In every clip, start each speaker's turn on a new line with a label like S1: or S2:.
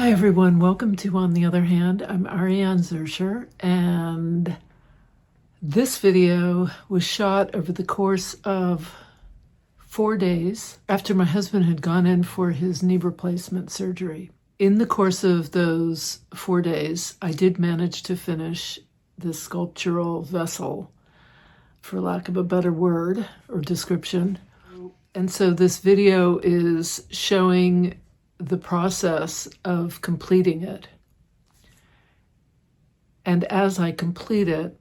S1: Hi everyone, welcome to On the Other Hand. I'm Ariane Zurcher, and this video was shot over the course of 4 days after my husband had gone in for his knee replacement surgery. In the course of those 4 days, I did manage to finish this sculptural vessel, for lack of a better word or description. And so this video is showing the process of completing it. And as I complete it,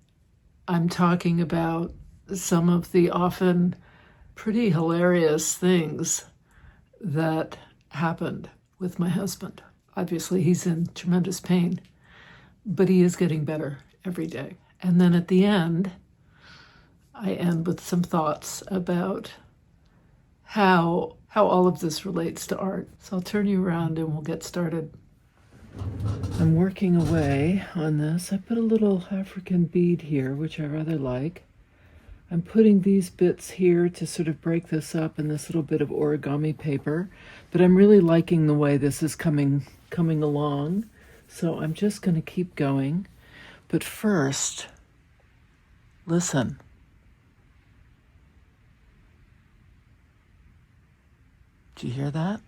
S1: I'm talking about some of the often pretty hilarious things that happened with my husband. Obviously, he's in tremendous pain, but he is getting better every day. And then at the end, I end with some thoughts about how all of this relates to art. So I'll turn you around and we'll get started. I'm working away on this. I put a little African bead here, which I rather like. I'm putting these bits here to sort of break this up in this little bit of origami paper, but I'm really liking the way this is coming along. So I'm just going to keep going. But first, listen. Do you hear that?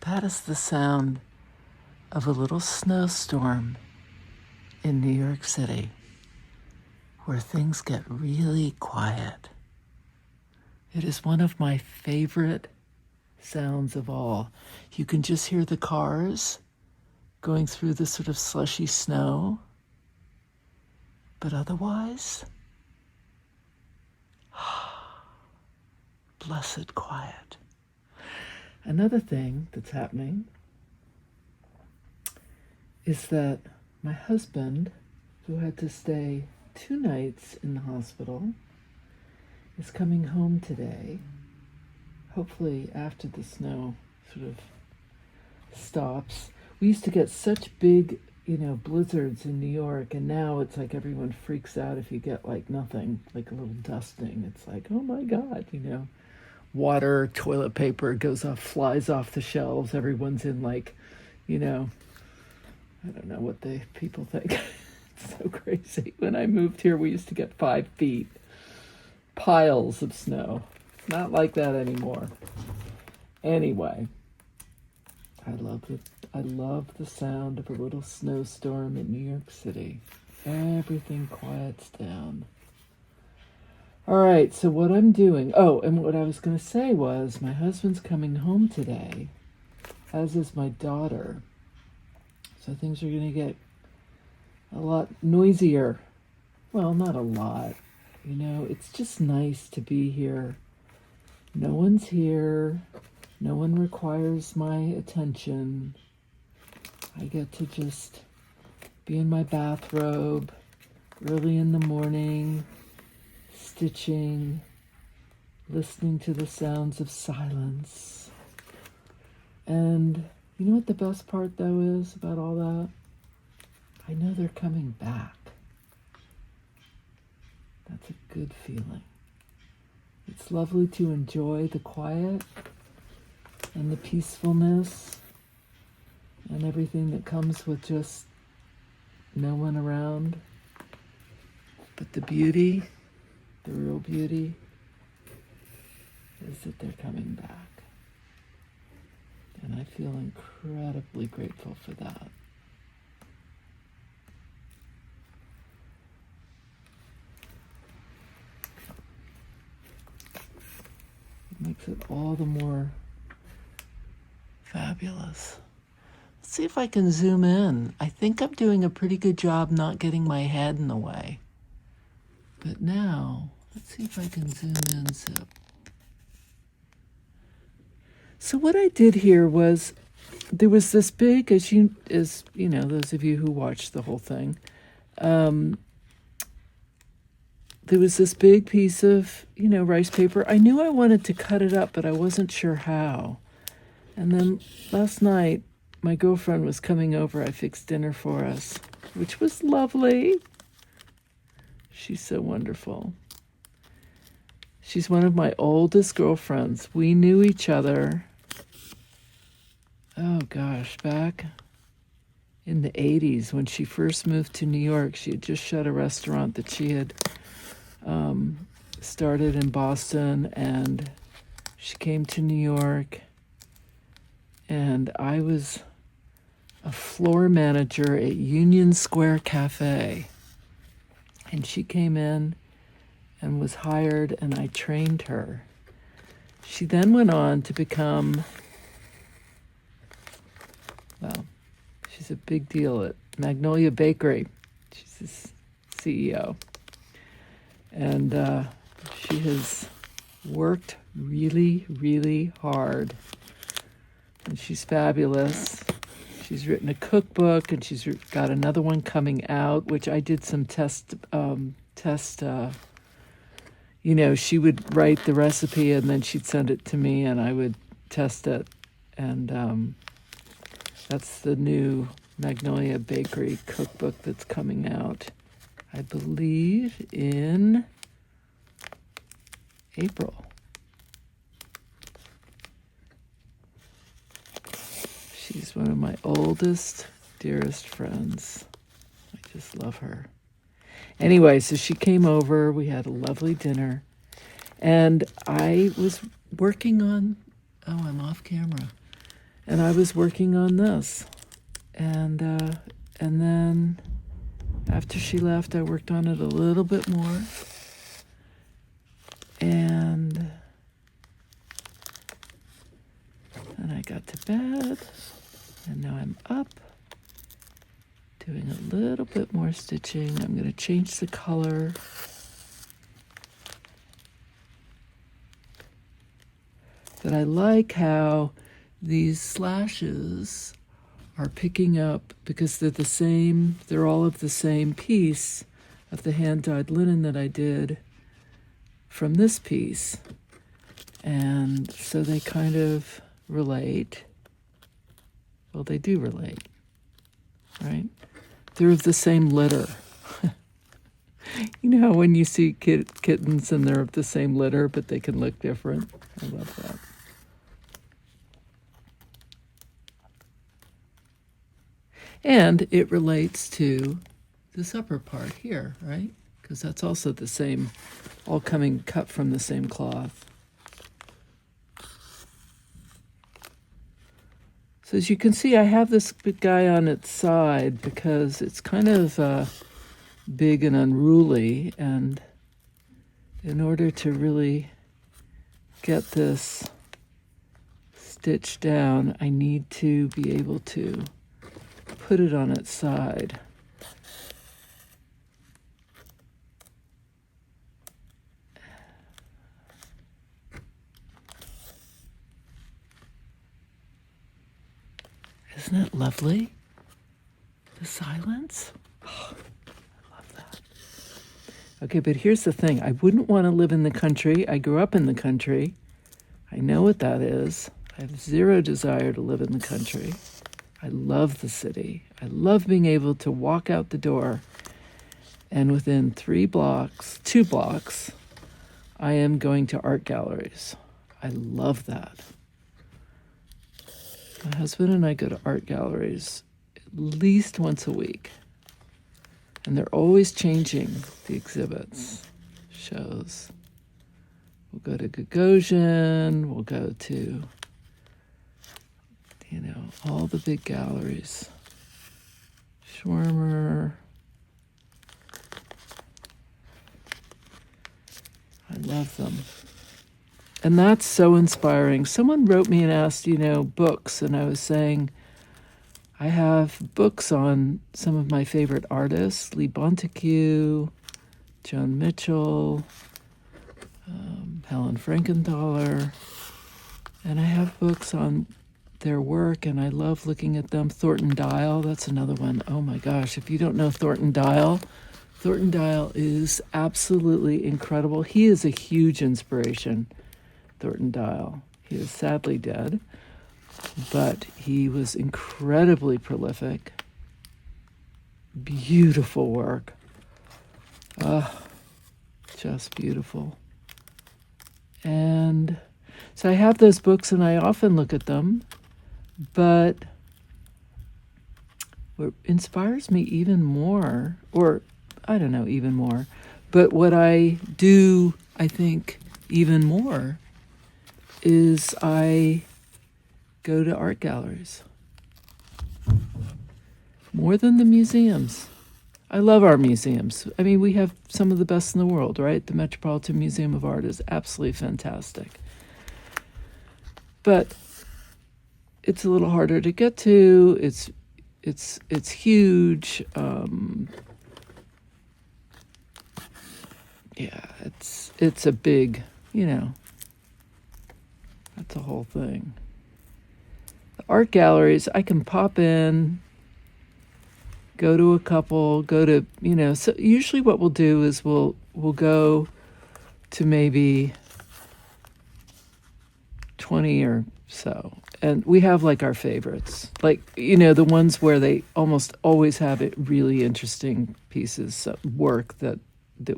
S1: That is the sound of a little snowstorm in New York City, where things get really quiet. It is one of my favorite sounds of all. You can just hear the cars going through the sort of slushy snow, but otherwise, blessed quiet. Another thing that's happening is that my husband, who had to stay 2 nights in the hospital, is coming home today, hopefully after the snow sort of stops. We used to get such big, blizzards in New York, and now it's like everyone freaks out if you get like nothing, like a little dusting. It's like, oh my God, water, toilet paper flies off the shelves. Everyone's in like, I don't know what people think. It's so crazy. When I moved here, we used to get 5 feet, piles of snow. Not like that anymore. Anyway, I love the sound of a little snowstorm in New York City. Everything quiets down. All right, so what I'm doing, and what I was going to say was my husband's coming home today, as is my daughter. So things are going to get a lot noisier. Well, not a lot. It's just nice to be here. No one's here. No one requires my attention. I get to just be in my bathrobe early in the morning, stitching, listening to the sounds of silence. And you know what the best part, though, is about all that? I know they're coming back. That's a good feeling. It's lovely to enjoy the quiet and the peacefulness and everything that comes with just no one around. But the beauty, the real beauty, is that they're coming back. And I feel incredibly grateful for that. It makes it all the more fabulous. Let's see if I can zoom in. I think I'm doing a pretty good job not getting my head in the way. But now, let's see if I can zoom in, Zip. So what I did here was, there was this big, as those of you who watched the whole thing, there was this big piece of, rice paper. I knew I wanted to cut it up, but I wasn't sure how. And then last night, my girlfriend was coming over. I fixed dinner for us, which was lovely. She's so wonderful. She's one of my oldest girlfriends. We knew each other, oh gosh, back in the 80s when she first moved to New York. She had just shut a restaurant that she had started in Boston, and she came to New York, and I was a floor manager at Union Square Cafe, and she came in and was hired, and I trained her. She then went on to become, well, she's a big deal at Magnolia Bakery. She's the CEO. And she has worked really, really hard. And she's fabulous. She's written a cookbook, and she's got another one coming out, which I did some test. She would write the recipe, and then she'd send it to me, and I would test it. And that's the new Magnolia Bakery cookbook that's coming out, I believe, in April. She's one of my oldest, dearest friends. I just love her. Anyway, so she came over. We had a lovely dinner. And I was working on, I'm off camera. And I was working on this. And then after she left, I worked on it a little bit more. And I got to bed. And now I'm up, doing a little bit more stitching. I'm going to change the color. But I like how these slashes are picking up, because they're all of the same piece of the hand-dyed linen that I did from this piece. And so they kind of relate. Well, they do relate, right? They're of the same litter. You know how when you see kittens and they're of the same litter, but they can look different? I love that. And it relates to this upper part here, right? Because that's also the same, all cut from the same cloth. So as you can see, I have this big guy on its side because it's kind of big and unruly, and in order to really get this stitched down, I need to be able to put it on its side. Isn't it lovely? The silence? Oh, I love that. Okay, but here's the thing. I wouldn't want to live in the country. I grew up in the country. I know what that is. I have zero desire to live in the country. I love the city. I love being able to walk out the door, and within 2 blocks, I am going to art galleries. I love that. My husband and I go to art galleries at least once a week. And they're always changing the exhibits, shows. We'll go to Gagosian, we'll go to, all the big galleries. Schwimmer. I love them. And that's so inspiring. Someone wrote me and asked, books, and I was saying, I have books on some of my favorite artists, Lee Bonteque, Joan Mitchell, Helen Frankenthaler, and I have books on their work, and I love looking at them. Thornton Dial, that's another one. Oh my gosh, if you don't know Thornton Dial is absolutely incredible. He is a huge inspiration. Thornton Dial. He is sadly dead, but he was incredibly prolific. Beautiful work. Just beautiful. And so I have those books, and I often look at them, but what inspires me even more, or I don't know, even more, but what I do, I think, even more is I go to art galleries. More than the museums. I love our museums. I mean, we have some of the best in the world, right? The Metropolitan Museum of Art is absolutely fantastic. But it's a little harder to get to. It's huge. Yeah, it's a big, that's a whole thing. The art galleries, I can pop in, go to a couple, so usually what we'll do is we'll go to maybe 20 or so. And we have like our favorites, like, the ones where they almost always have it really interesting pieces of work that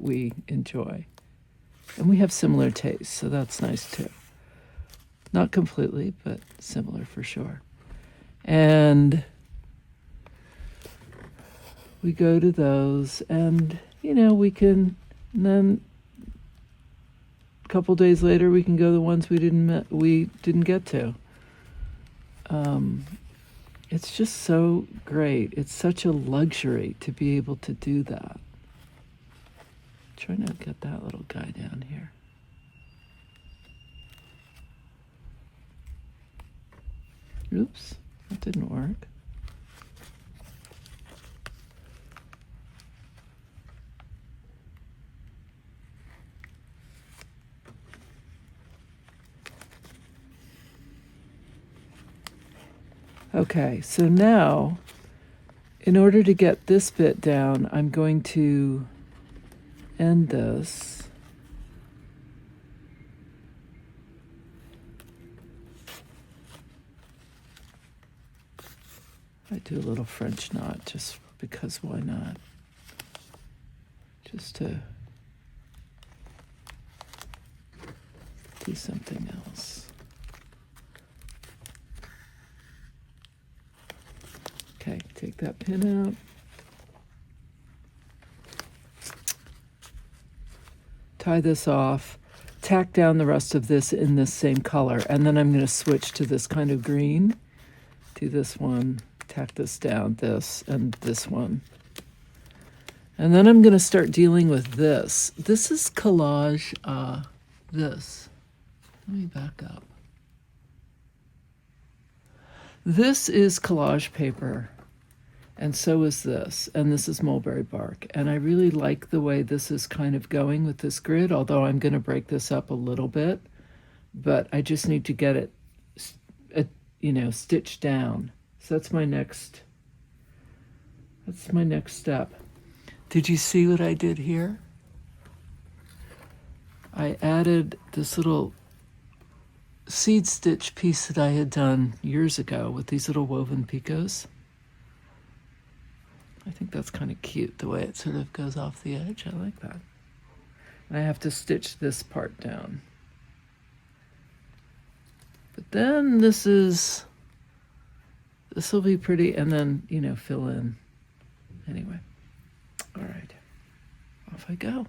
S1: we enjoy. And we have similar tastes, so that's nice too. Not completely, but similar for sure. And we go to those, and, we can, and then a couple days later, we can go to the ones we didn't get to. It's just so great. It's such a luxury to be able to do that. Trying to get that little guy down here. Oops, that didn't work. Okay, so now, in order to get this bit down, I'm going to end this. I do a little French knot just because why not? Just to do something else. Okay, take that pin out. Tie this off. Tack down the rest of this in this same color. And then I'm going to switch to this kind of green. Do this one. Tack this down, this, and this one. And then I'm going to start dealing with this. This is collage, this. Let me back up. This is collage paper, and so is this, and this is mulberry bark. And I really like the way this is kind of going with this grid, although I'm going to break this up a little bit, but I just need to get it, stitched down. So that's my next step. Did you see what I did here? I added this little seed stitch piece that I had done years ago with these little woven picots. I think that's kind of cute, the way it sort of goes off the edge. I like that. And I have to stitch this part down. But then this will be pretty, and then, fill in. Anyway, all right, off I go.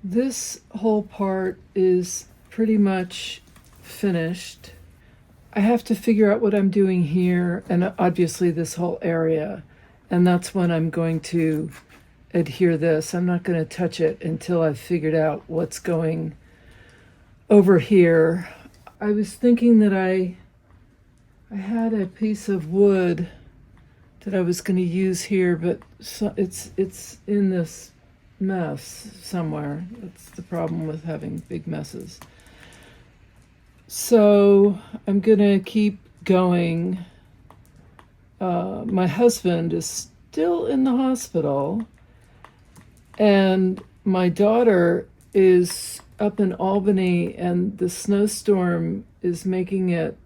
S1: This whole part is pretty much finished. I have to figure out what I'm doing here, and obviously this whole area, and that's when I'm going to adhere this. I'm not going to touch it until I've figured out what's going over here. I was thinking that I had a piece of wood that I was going to use here, but it's in this mess somewhere. That's the problem with having big messes. So I'm gonna keep going. My husband is still in the hospital, and my daughter is up in Albany, and the snowstorm is making it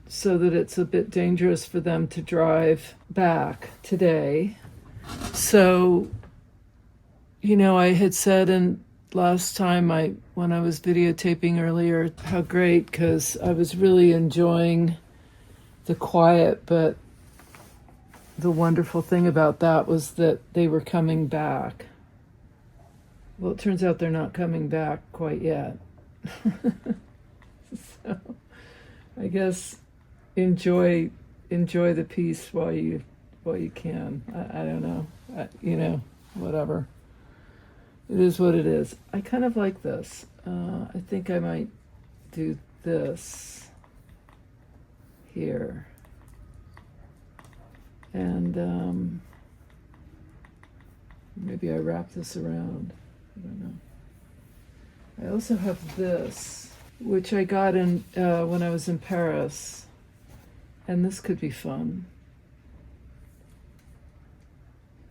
S1: so that it's a bit dangerous for them to drive back today. So, I had said last time when I was videotaping earlier how great, because I was really enjoying the quiet, but the wonderful thing about that was that they were coming back. Well, it turns out they're not coming back quite yet. So I guess enjoy the peace while you can. I don't know. Whatever. It is what it is. I kind of like this. I think I might do this here. And maybe I wrap this around. I don't know. I also have this, which I got in when I was in Paris. And this could be fun.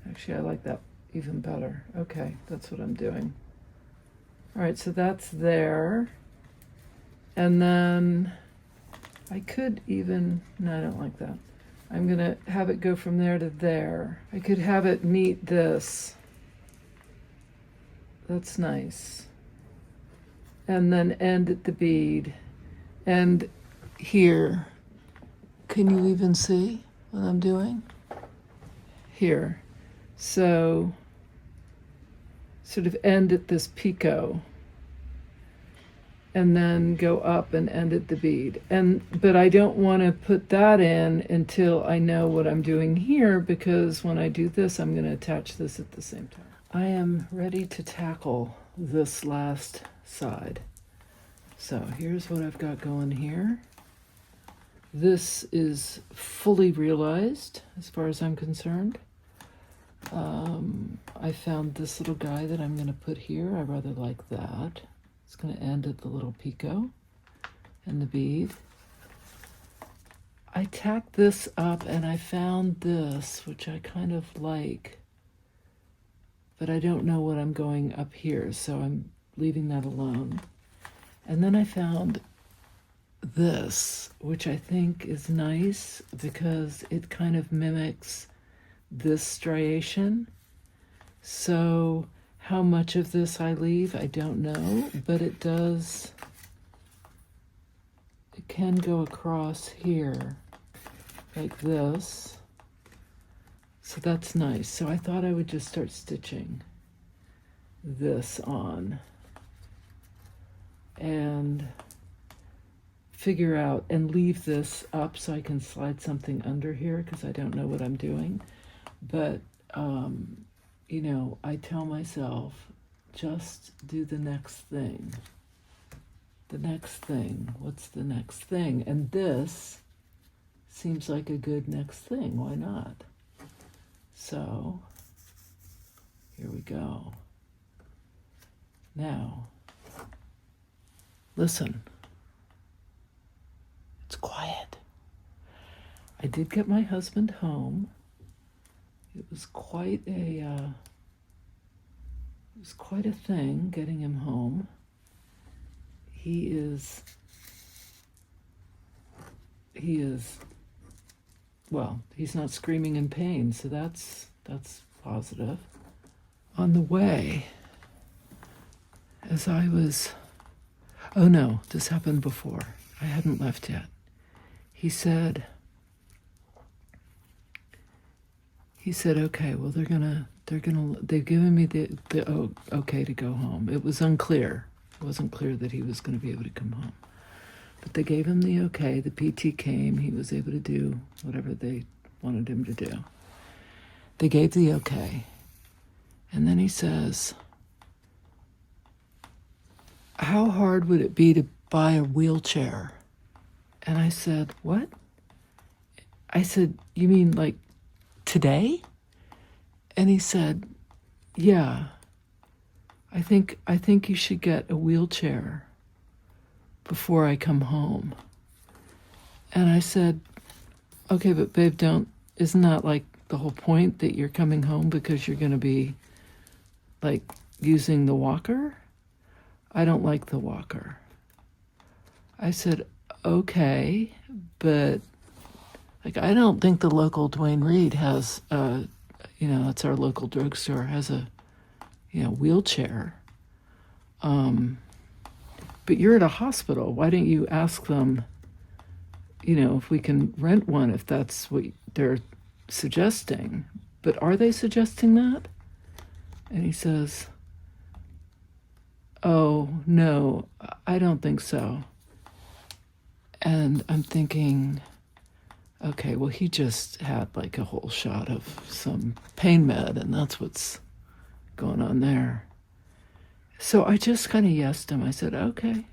S1: Actually, I like that even better. Okay, that's what I'm doing. All right, so that's there. And then I could even, no, I don't like that. I'm going to have it go from there to there. I could have it meet this. That's nice. And then end at the bead. And here, can you even see what I'm doing? Here. So, sort of end at this picot. And then go up and end at the bead. But I don't want to put that in until I know what I'm doing here, because when I do this, I'm going to attach this at the same time. I am ready to tackle this last side. So here's what I've got going here. This is fully realized as far as I'm concerned. I found this little guy that I'm going to put here. I rather like that. It's going to end at the little picot and the bead. I tacked this up and I found this, which I kind of like, but I don't know what I'm going up here, so I'm leaving that alone. And then I found this, which I think is nice because it kind of mimics this striation. So how much of this I leave, I don't know, but it does, it can go across here like this. So that's nice. So I thought I would just start stitching this on and figure out and leave this up so I can slide something under here because I don't know what I'm doing. But I tell myself, just do the next thing. The next thing. What's the next thing? And this seems like a good next thing. Why not? So, here we go. Now, listen. It's quiet. I did get my husband home. It was quite a thing getting him home. He is well, he's not screaming in pain, so that's positive. On the way, as I was, oh no, this happened before. I hadn't left yet. He said, okay, well, they've given me the okay to go home. It was unclear. It wasn't clear that he was going to be able to come home. But they gave him the okay. The PT came. He was able to do whatever they wanted him to do. They gave the okay. And then he says, how hard would it be to buy a wheelchair? And I said, what? I said, you mean like today? And he said, yeah, I think you should get a wheelchair before I come home. And I said, okay, but babe, isn't that like the whole point, that you're coming home because you're going to be like using the walker? I don't like the walker. I said, okay, but like I don't think the local Dwayne Reed has, that's our local drugstore, has a, wheelchair. But you're at a hospital. Why don't you ask them, if we can rent one, if that's what they're suggesting? But are they suggesting that? And he says, oh, no, I don't think so. And I'm thinking, okay, well, he just had like a whole shot of some pain med, and that's what's going on there. So I just kind of yesed him. I said, okay,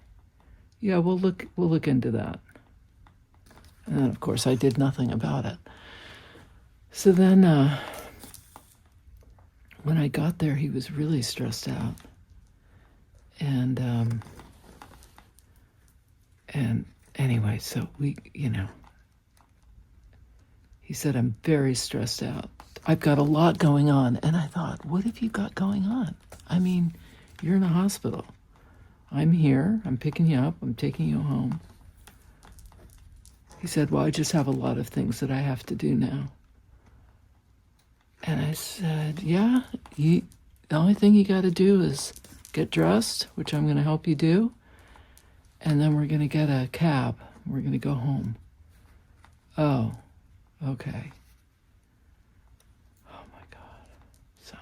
S1: yeah, we'll look into that. And then, of course, I did nothing about it. So then when I got there, he was really stressed out. And anyway, so he said, I'm very stressed out. I've got a lot going on. And I thought, what have you got going on? I mean, you're in a hospital. I'm here. I'm picking you up. I'm taking you home. He said, well, I just have a lot of things that I have to do now. And I said, yeah, the only thing you got to do is get dressed, which I'm going to help you do. And then we're going to get a cab. We're going to go home. Oh, okay. Oh, my God. So,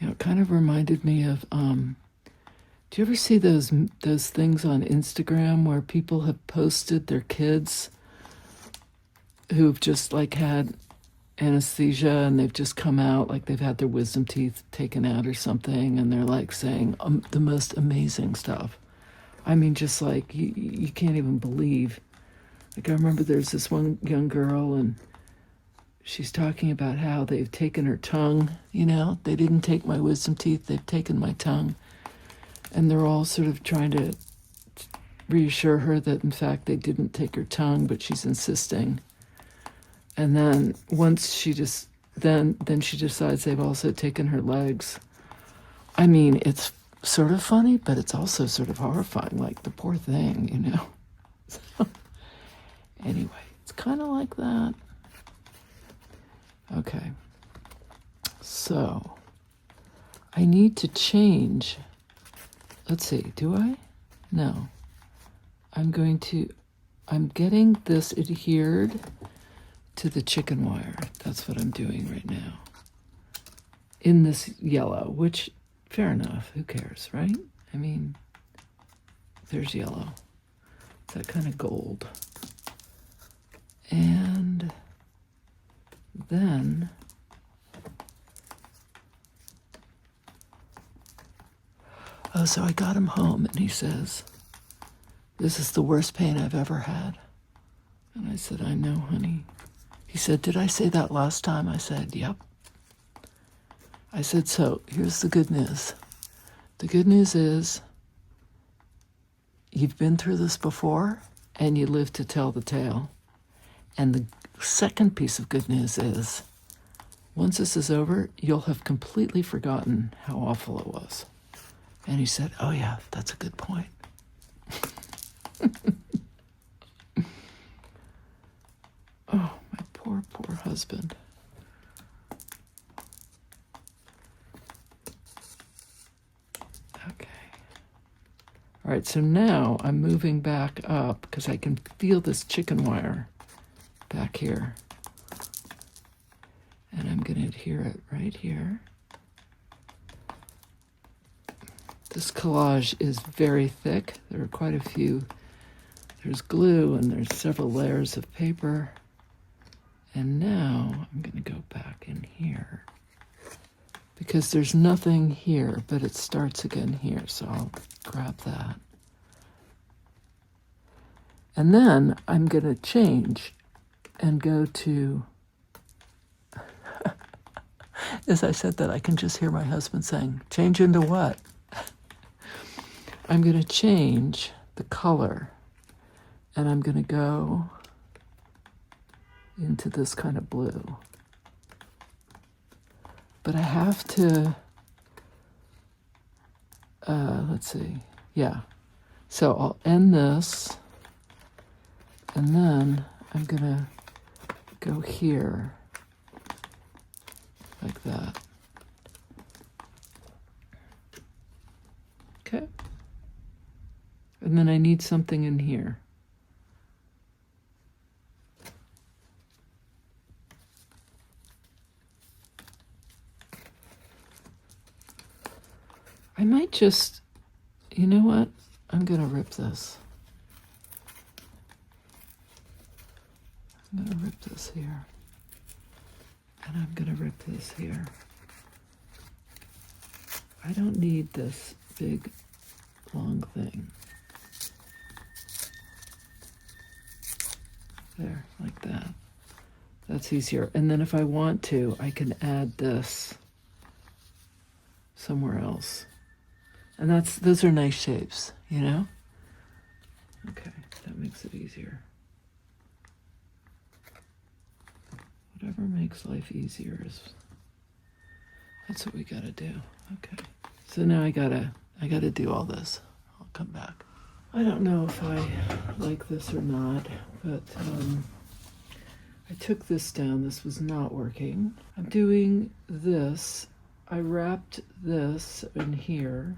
S1: it kind of reminded me of, do you ever see those things on Instagram where people have posted their kids who've just like had anesthesia and they've just come out, like they've had their wisdom teeth taken out or something, and they're like saying the most amazing stuff. I mean, just like you can't even believe. Like I remember there's this one young girl and she's talking about how they've taken her tongue, they didn't take my wisdom teeth, they've taken my tongue. And they're all sort of trying to reassure her that, in fact, they didn't take her tongue, but she's insisting. And then once she then she decides they've also taken her legs. I mean, it's sort of funny, but it's also sort of horrifying, like the poor thing, So, anyway, it's kind of like that. Okay. So, I need to change. Let's see, do I? No. I'm getting this adhered to the chicken wire. That's what I'm doing right now. In this yellow, which, fair enough, who cares, right? I mean, there's yellow. It's that kind of gold. And then so I got him home, and he says, this is the worst pain I've ever had. And I said, I know, honey. He said, did I say that last time? I said, yep. I said, so here's the good news. The good news is you've been through this before, and you live to tell the tale. And the second piece of good news is once this is over, you'll have completely forgotten how awful it was. And he said, oh, yeah, that's a good point. Oh, my poor husband. Okay. All right, so now I'm moving back up because I can feel this chicken wire back here. And I'm going to adhere it right here. This collage is very thick. There are quite a few. There's glue and there's several layers of paper. And now I'm going to go back in here because there's nothing here, but it starts again here. So I'll grab that. And then I'm going to change and go to, as I said that, I can just hear my husband saying, change into what? I'm going to change the color, and I'm going to go into this kind of blue. But I have to, let's see, yeah. So I'll end this And then I'm gonna go here, like that. Okay. And then I need something in here. I might just, you know what? I'm gonna rip this. I'm gonna rip this here. And I'm gonna rip this here. I don't need this big, long thing. There, like that. That's easier. And then if I want to, I can add this somewhere else. And those are nice shapes, you know? Okay, that makes it easier. Whatever makes life easier that's what we gotta do. Okay. So now I gotta do all this. I'll come back. I don't know if I like this or not, but I took this down. This was not working. I'm doing this. I wrapped this in here,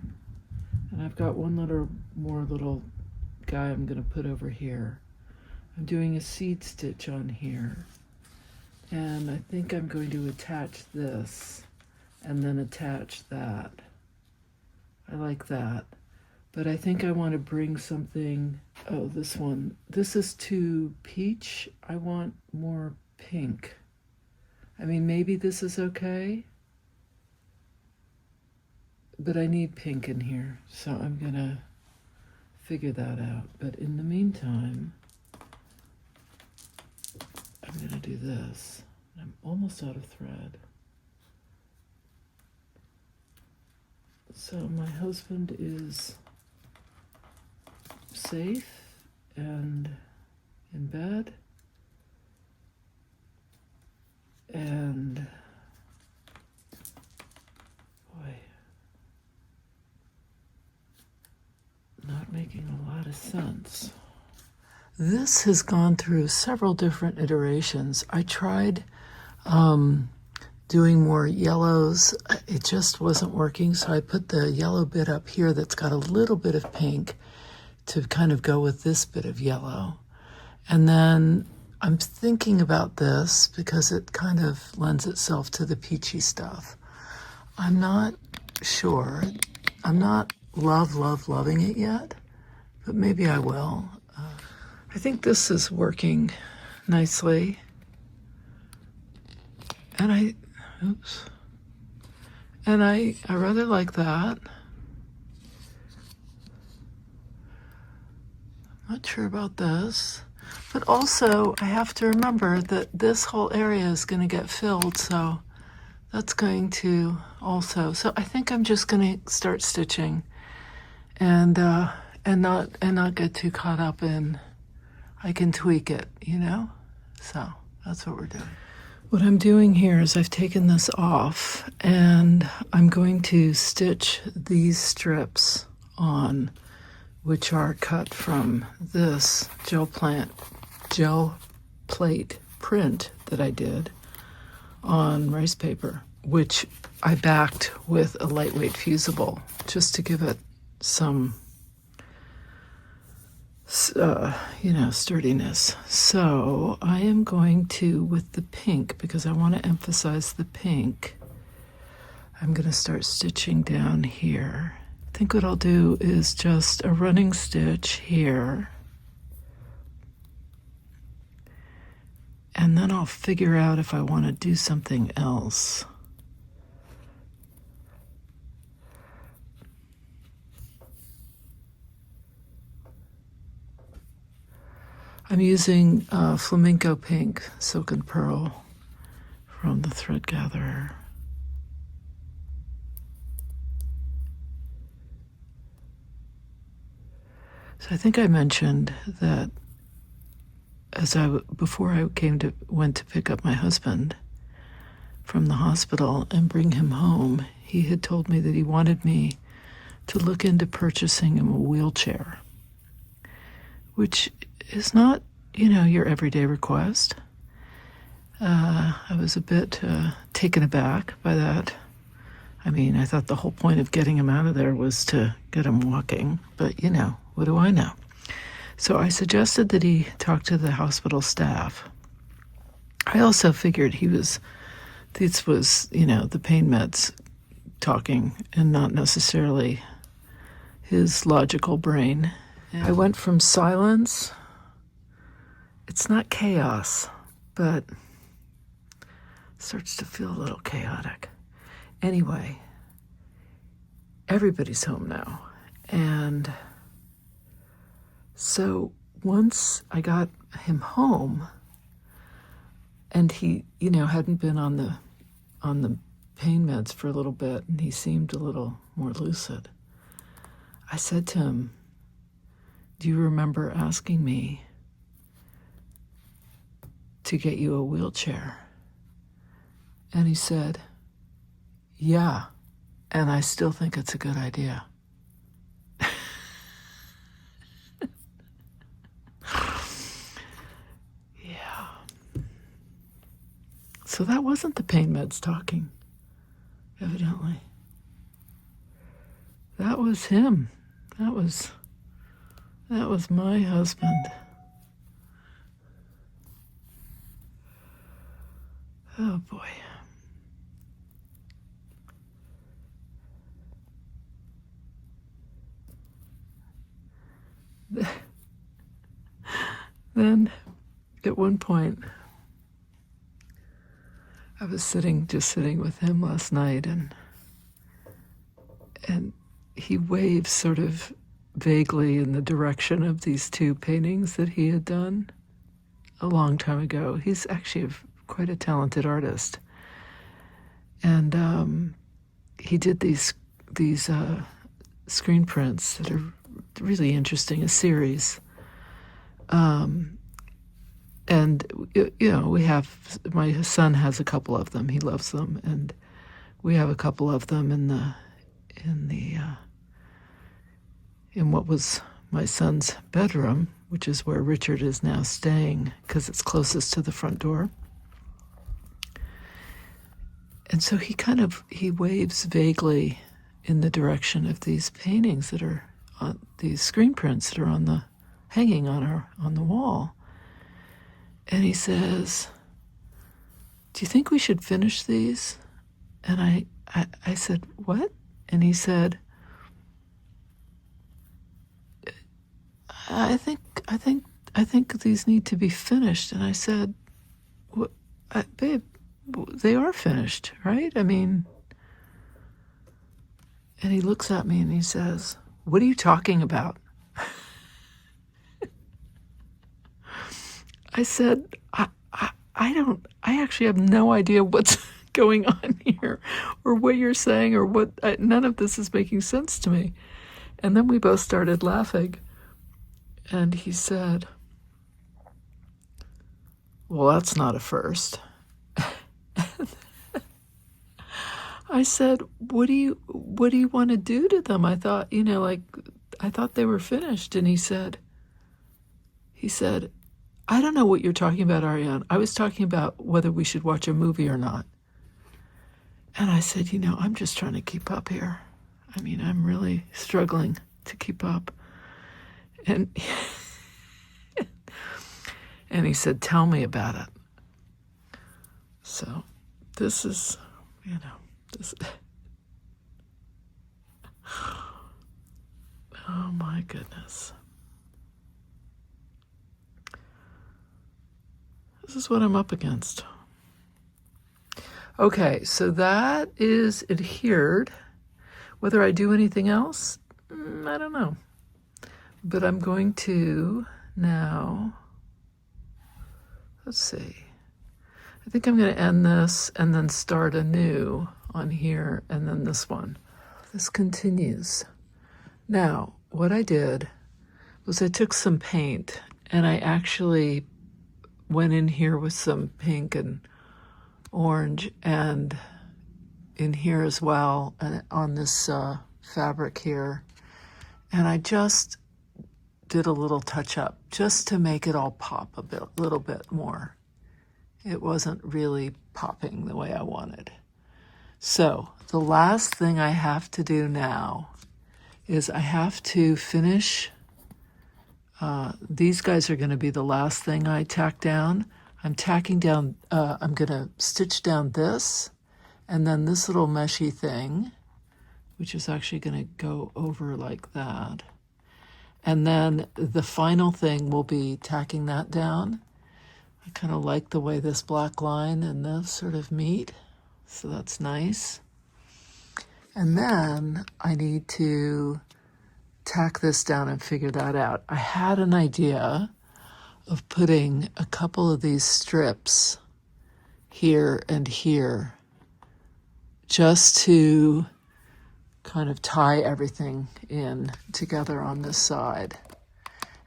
S1: and I've got one more little guy I'm gonna put over here. I'm doing a seed stitch on here, and I think I'm going to attach this and then attach that. I like that. But I think I want to bring something, this one. This is too peach. I want more pink. I mean, maybe this is okay, but I need pink in here, so I'm gonna figure that out. But in the meantime, I'm gonna do this. I'm almost out of thread. So my husband is safe and in bed, and boy, not making a lot of sense. This has gone through several different iterations. I tried doing more yellows. It just wasn't working, so I put the yellow bit up here that's got a little bit of pink to kind of go with this bit of yellow. And then I'm thinking about this because it kind of lends itself to the peachy stuff. I'm not sure. I'm not loving it yet, but maybe I will. I think this is working nicely. And I rather like that. Not sure about this. But also, I have to remember that this whole area is going to get filled, so that's going to also. So I think I'm just going to start stitching, and not get too caught up in. I can tweak it, you know. So that's what we're doing. What I'm doing here is I've taken this off, and I'm going to stitch these strips on, which are cut from this gel plate print that I did on rice paper, which I backed with a lightweight fusible just to give it some sturdiness. So I am going to, with the pink, because I want to emphasize the pink, I'm going to start stitching down here. I think what I'll do is just a running stitch here, and then I'll figure out if I want to do something else. I'm using flamenco pink, silk and pearl from the thread gatherer. So I think I mentioned that before I went to pick up my husband from the hospital and bring him home, he had told me that he wanted me to look into purchasing him a wheelchair, which is not your everyday request. I was a bit taken aback by that. I mean, I thought the whole point of getting him out of there was to get him walking, but what do I know? So I suggested that he talk to the hospital staff. I also figured this was, the pain meds talking and not necessarily his logical brain. And I went from silence. It's not chaos, but starts to feel a little chaotic. Anyway, everybody's home now. And so once I got him home and he, hadn't been on the pain meds for a little bit and he seemed a little more lucid, I said to him, "Do you remember asking me to get you a wheelchair?" And he said, "Yeah, and I still think it's a good idea." Yeah. So that wasn't the pain meds talking, evidently. That was him. That was my husband. Oh boy. Then, at one point, I was just sitting with him last night, and he waves sort of vaguely in the direction of these two paintings that he had done a long time ago. He's actually quite a talented artist, and he did these screen prints that are really interesting, a series. And my son has a couple of them. He loves them, and we have a couple of them in what was my son's bedroom, which is where Richard is now staying because it's closest to the front door. And so he waves vaguely in the direction of these paintings that are on these screen prints that are hanging on the wall. And he says, "Do you think we should finish these?" And I said, "What?" And he said, I think these need to be finished." And I said, "Babe, they are finished, right? I mean," and he looks at me and he says, "What are you talking about?" I said, I actually have no idea what's going on here or what you're saying or none of this is making sense to me. And then we both started laughing. And he said, "Well, that's not a first." I said, what do you want to do to them? I thought, I thought they were finished. And he said, "I don't know what you're talking about, Ariane. I was talking about whether we should watch a movie or not." And I said, I'm just trying to keep up here. I mean, I'm really struggling to keep up. And and he said, "Tell me about it." So this is, this. Oh my goodness. This is what I'm up against. Okay, so that is adhered. Whether I do anything else, I don't know. But I'm going to now, let's see. I think I'm going to end this and then start anew on here and then this one. This continues. Now, what I did was I took some paint and I actually went in here with some pink and orange and in here as well, and on this fabric here. And I just did a little touch up just to make it all pop a little bit more. It wasn't really popping the way I wanted. So the last thing I have to do now is I have to finish. These guys are going to be the last thing I tack down. I'm tacking down, I'm going to stitch down this, and then this little meshy thing, which is actually going to go over like that. And then the final thing will be tacking that down. I kind of like the way this black line and this sort of meet, so that's nice. And then I need to tack this down and figure that out. I had an idea of putting a couple of these strips here and here just to kind of tie everything in together on this side.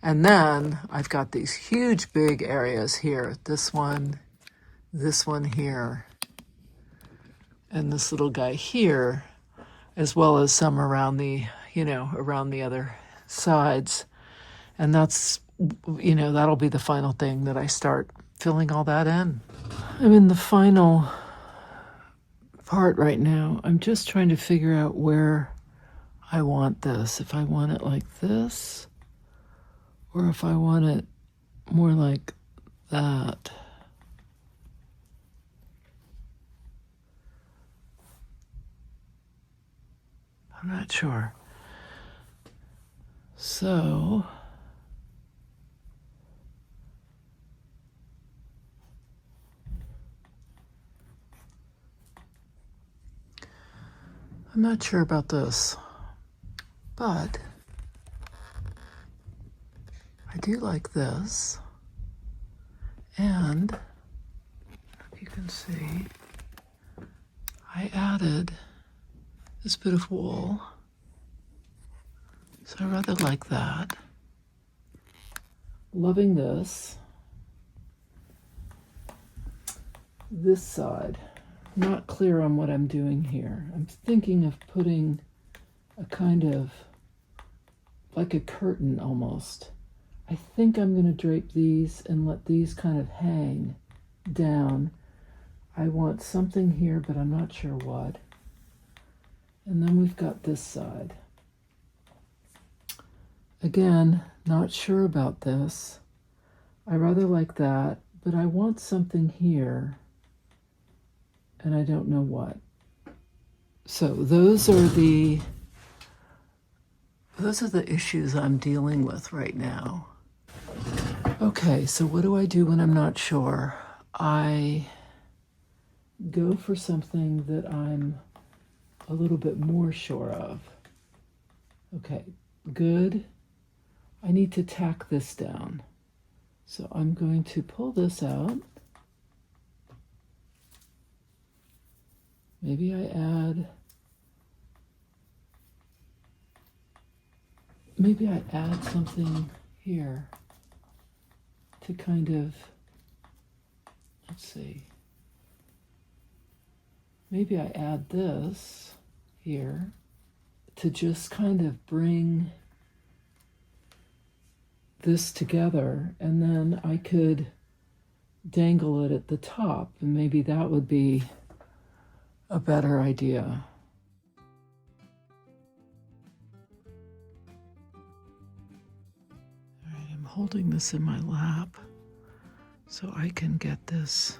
S1: And then I've got these huge big areas here. This one here, and this little guy here, as well as some around the, around the other sides. And that's, that'll be the final thing that I start filling all that in. I'm in the final part right now. I'm just trying to figure out where I want this. If I want it like this, or if I want it more like that. I'm not sure. So I'm not sure about this, but I do like this. And if you can see, I added this bit of wool. So I rather like that. Loving this. This side. Not clear on what I'm doing here. I'm thinking of putting a kind of, like a curtain almost. I think I'm going to drape these and let these kind of hang down. I want something here, but I'm not sure what. And then we've got this side. Again, not sure about this. I rather like that, but I want something here, and I don't know what. So those are the issues I'm dealing with right now. Okay, so what do I do when I'm not sure? I go for something that I'm a little bit more sure of. Okay, good. I need to tack this down. So I'm going to pull this out. Maybe I add something here to kind of, let's see. Maybe I add this here to just kind of bring this together, and then I could dangle it at the top, and maybe that would be a better idea. All right, I'm holding this in my lap so I can get this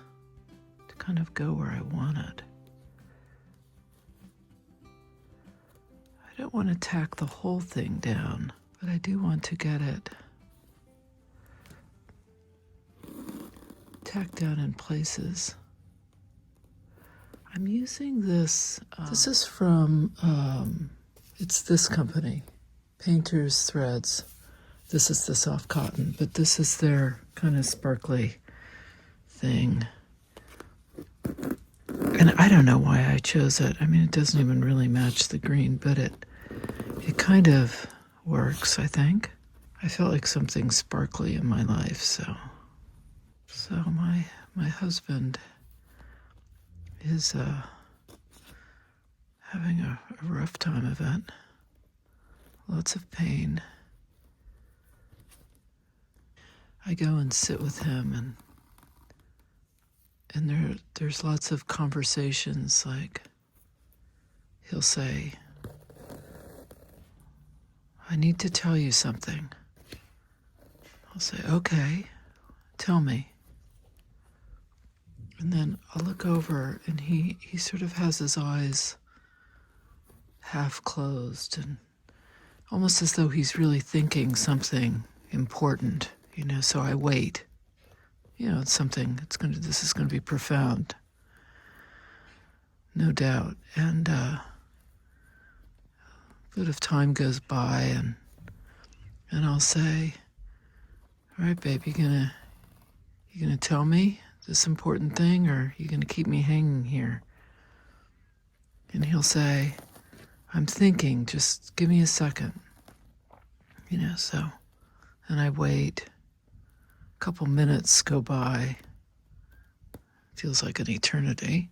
S1: to kind of go where I want it. I don't want to tack the whole thing down, but I do want to get it tacked down in places. I'm using this, this is from, it's this company, Painter's Threads. This is the soft cotton, but this is their kind of sparkly thing. And I don't know why I chose it. I mean, it doesn't even really match the green, but it kind of works, I think. I felt like something sparkly in my life, so my husband is having a rough time of it. Lots of pain. I go and sit with him, and there's lots of conversations. Like, he'll say, I need to tell you something. I'll say, okay, tell me. And then I'll look over, and he sort of has his eyes half closed, and almost as though he's really thinking something important, so I wait. It's something, this is going to be profound. No doubt. And a bit of time goes by, and I'll say, all right, babe, you gonna tell me this important thing, or you gonna keep me hanging here? And he'll say, I'm thinking, just give me a second. So, and I wait. A couple minutes go by. Feels like an eternity.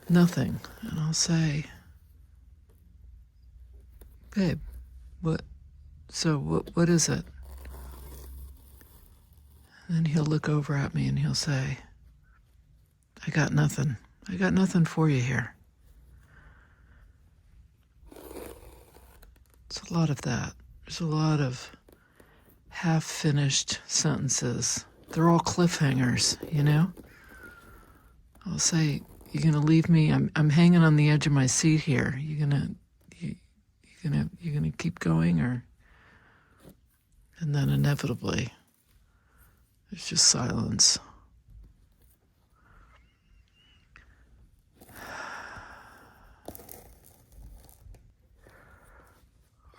S1: Nothing. And I'll say, babe, what is it? And then he'll look over at me and he'll say, I got nothing. I got nothing for you here. It's a lot of that. There's a lot of half-finished sentences. They're all cliffhangers, I'll say, you gonna leave me? I'm hanging on the edge of my seat here. You gonna keep going, or? And then inevitably, there's just silence.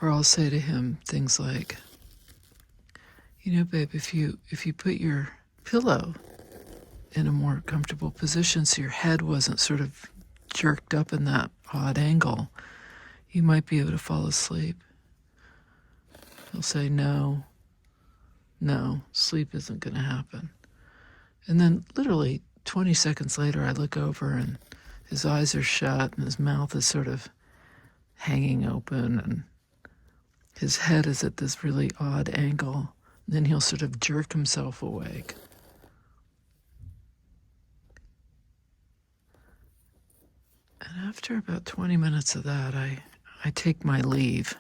S1: Or I'll say to him things like, babe, if you put your pillow in a more comfortable position so your head wasn't sort of jerked up in that odd angle, you might be able to fall asleep. He'll say, no, sleep isn't going to happen. And then literally 20 seconds later, I look over and his eyes are shut and his mouth is sort of hanging open and his head is at this really odd angle. And then he'll sort of jerk himself awake. And after about 20 minutes of that, I take my leave.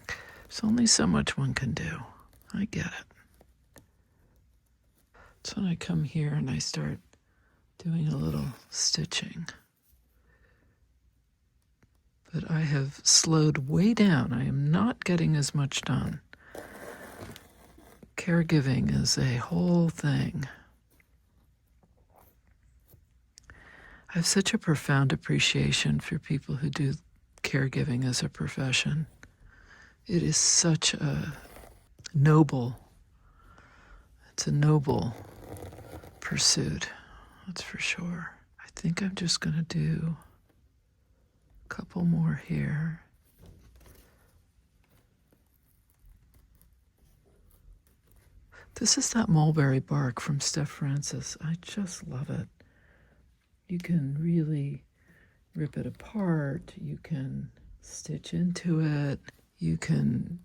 S1: There's only so much one can do. I get it. So when I come here and I start doing a little stitching. But I have slowed way down. I am not getting as much done. Caregiving is a whole thing. I have such a profound appreciation for people who do caregiving as a profession. It is such a noble pursuit, that's for sure. I think I'm just going to do a couple more here. This is that mulberry bark from Steph Francis. I just love it. You can really rip it apart. You can stitch into it. You can,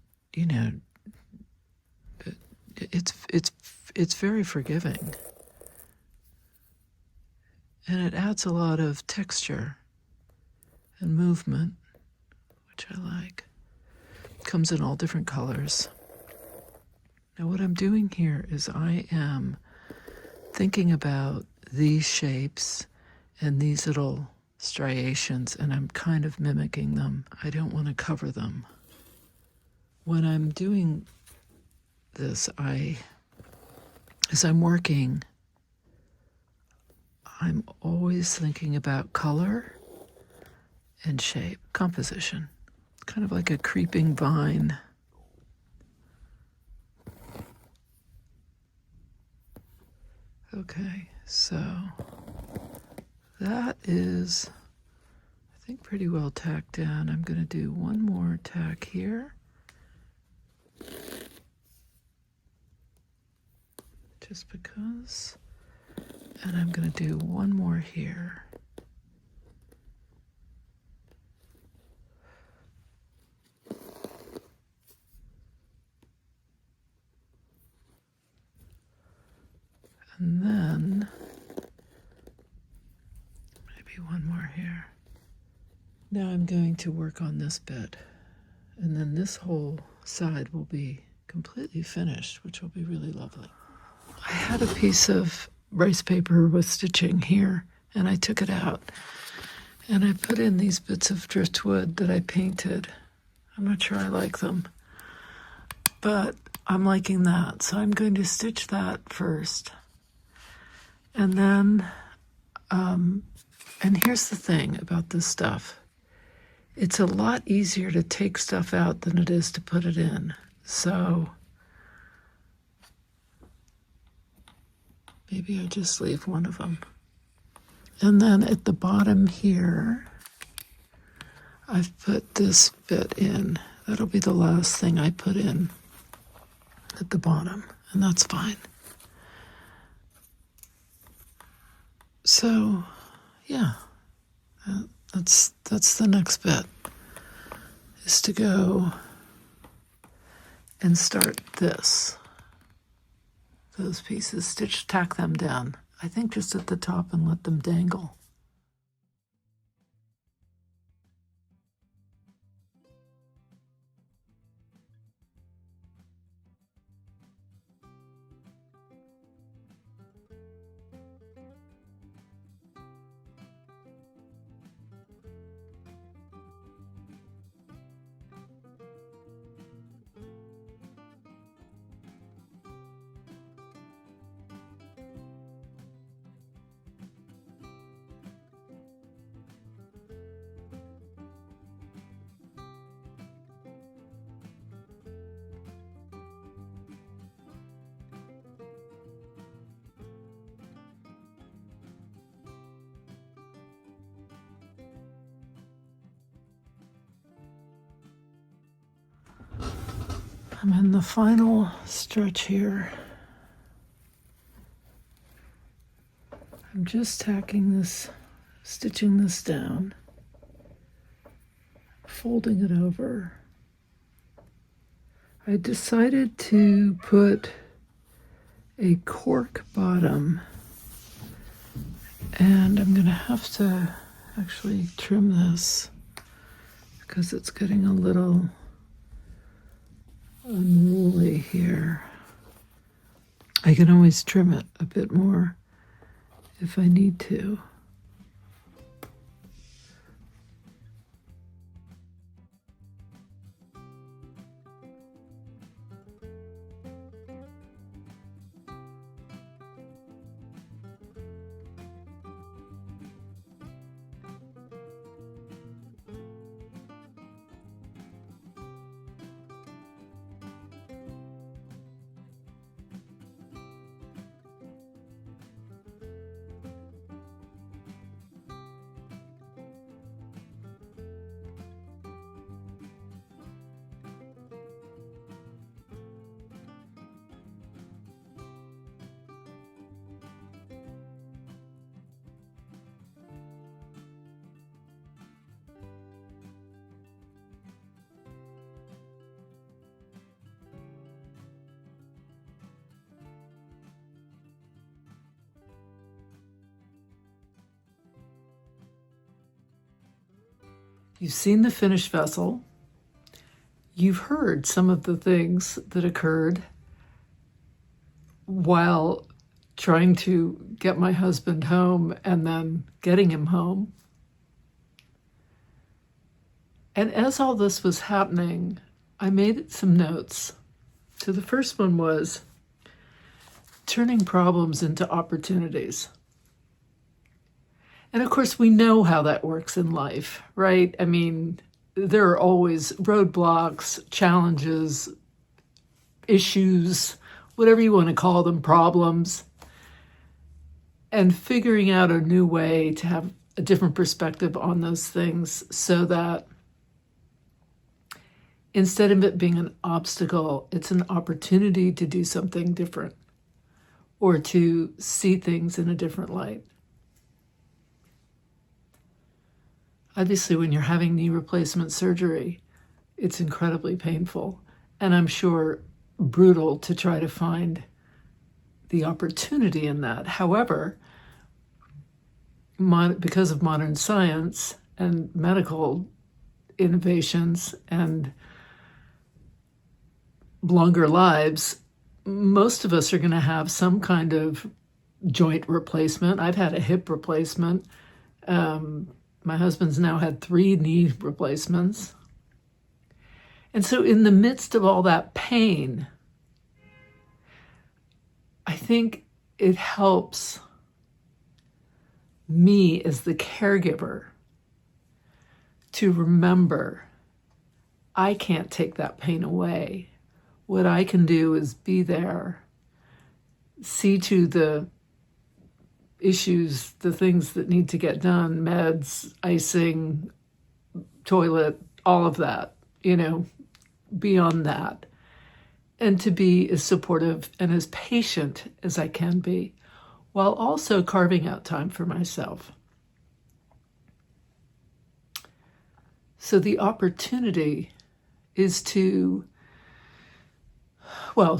S1: it's very forgiving. And it adds a lot of texture and movement, which I like. It comes in all different colors. Now what I'm doing here is I am thinking about these shapes and these little striations, and I'm kind of mimicking them. I don't want to cover them. When I'm doing this, as I'm working, I'm always thinking about color and shape, composition, kind of like a creeping vine. Okay, so that is, I think, pretty well tacked down. I'm going to do one more tack here. Just because. And I'm going to do one more here. And then maybe one more here. Now I'm going to work on this bit, and then this whole side will be completely finished, which will be really lovely. I had a piece of rice paper with stitching here, and I took it out, and I put in these bits of driftwood that I painted. I'm not sure I like them, but I'm liking that, so I'm going to stitch that first. And then, and here's the thing about this stuff. It's a lot easier to take stuff out than it is to put it in. So maybe I just leave one of them. And then at the bottom here, I've put this bit in. That'll be the last thing I put in at the bottom, and that's fine. So, yeah, that's the next bit, is to go and start those pieces, tack them down. I think just at the top and let them dangle. I'm in the final stretch here. I'm just stitching this down, folding it over. I decided to put a cork bottom, and I'm going to have to actually trim this because it's getting a little unruly here. I can always trim it a bit more if I need to. You've seen the finished vessel. You've heard some of the things that occurred while trying to get my husband home and then getting him home. And as all this was happening, I made some notes. So the first one was turning problems into opportunities. And of course, we know how that works in life, right? I mean, there are always roadblocks, challenges, issues, whatever you want to call them, problems. And figuring out a new way to have a different perspective on those things so that instead of it being an obstacle, it's an opportunity to do something different or to see things in a different light. Obviously, when you're having knee replacement surgery, it's incredibly painful, and I'm sure brutal to try to find the opportunity in that. However, because of modern science and medical innovations and longer lives, most of us are going to have some kind of joint replacement. I've had a hip replacement. My husband's now had 3 knee replacements. And so in the midst of all that pain, I think it helps me as the caregiver to remember I can't take that pain away. What I can do is be there, see to the issues, the things that need to get done, meds, icing, toilet, all of that, beyond that. And to be as supportive and as patient as I can be, while also carving out time for myself. So the opportunity is to,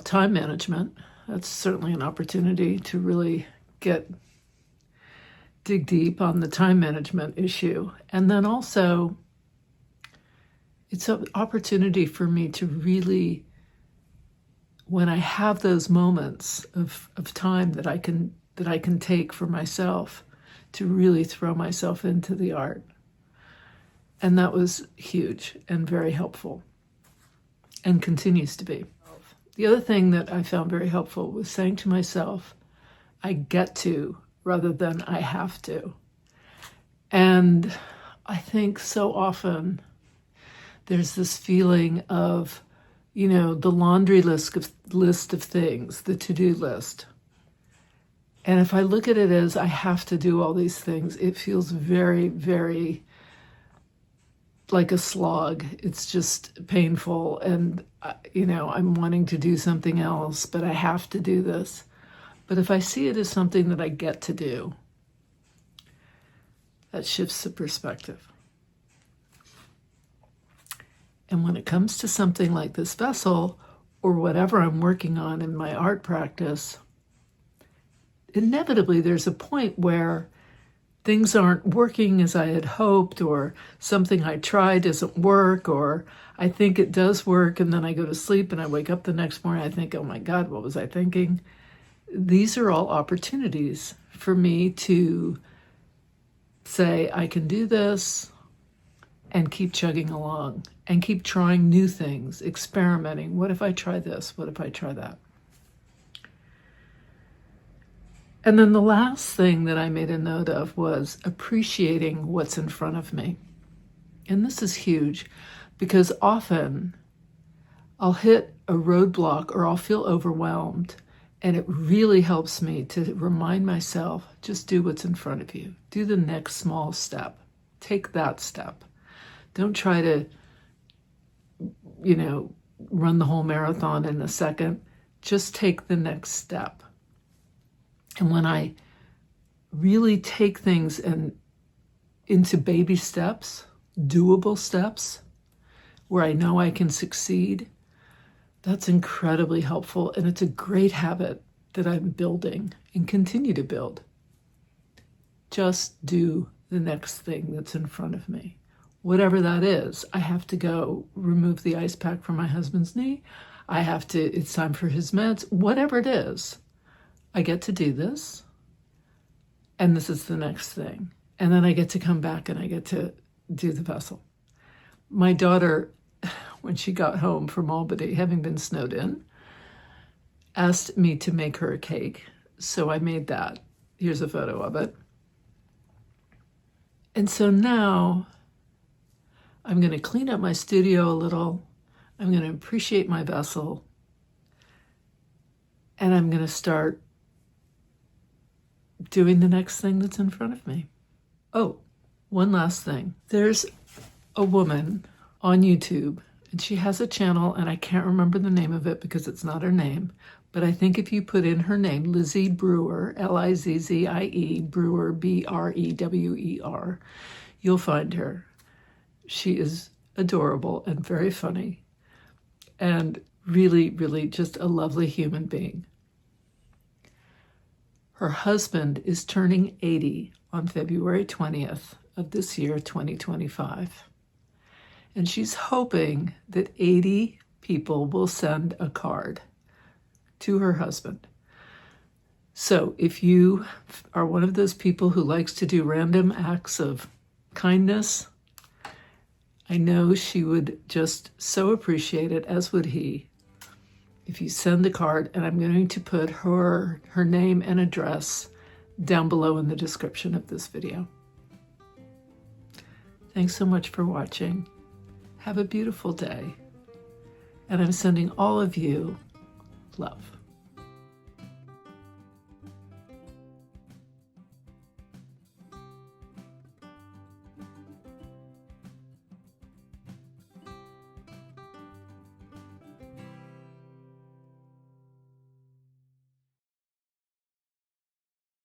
S1: time management. That's certainly an opportunity to really dig deep on the time management issue. And then also, it's an opportunity for me to really, when I have those moments of time that I can take for myself, to really throw myself into the art. And that was huge and very helpful, and continues to be. The other thing that I found very helpful was saying to myself, I get to, rather than I have to. And I think so often there's this feeling of, the laundry list of things, the to-do list. And if I look at it as I have to do all these things, it feels very, very like a slog. It's just painful. And, I'm wanting to do something else, but I have to do this. But if I see it as something that I get to do, that shifts the perspective. And when it comes to something like this vessel, or whatever I'm working on in my art practice, inevitably there's a point where things aren't working as I had hoped, or something I tried doesn't work, or I think it does work, and then I go to sleep and I wake up the next morning, I think, oh my God, what was I thinking? These are all opportunities for me to say, I can do this, and keep chugging along, and keep trying new things, experimenting. What if I try this? What if I try that? And then the last thing that I made a note of was appreciating what's in front of me. And this is huge, because often I'll hit a roadblock or I'll feel overwhelmed, and it really helps me to remind myself, just do what's in front of you. Do the next small step. Take that step. Don't try to, run the whole marathon in a second. Just take the next step. And when I really take things into baby steps, doable steps, where I know I can succeed, that's incredibly helpful. And it's a great habit that I'm building and continue to build. Just do the next thing that's in front of me. Whatever that is, I have to go remove the ice pack from my husband's knee. It's time for his meds. Whatever it is, I get to do this. And this is the next thing. And then I get to come back and I get to do the vessel. My daughter, when she got home from Albany, having been snowed in, asked me to make her a cake. So I made that. Here's a photo of it. And so now I'm going to clean up my studio a little. I'm going to appreciate my vessel. And I'm going to start doing the next thing that's in front of me. Oh, one last thing. There's a woman on YouTube, and she has a channel, and I can't remember the name of it because it's not her name, but I think if you put in her name, Lizzie Brewer, Lizzie, Brewer, Brewer, you'll find her. She is adorable and very funny, and really, really just a lovely human being. Her husband is turning 80 on February 20th of this year, 2025. And she's hoping that 80 people will send a card to her husband. So if you are one of those people who likes to do random acts of kindness, I know she would just so appreciate it, as would he, if you send the card. And I'm going to put her name and address down below in the description of this video. Thanks so much for watching. Have a beautiful day. And I'm sending all of you love.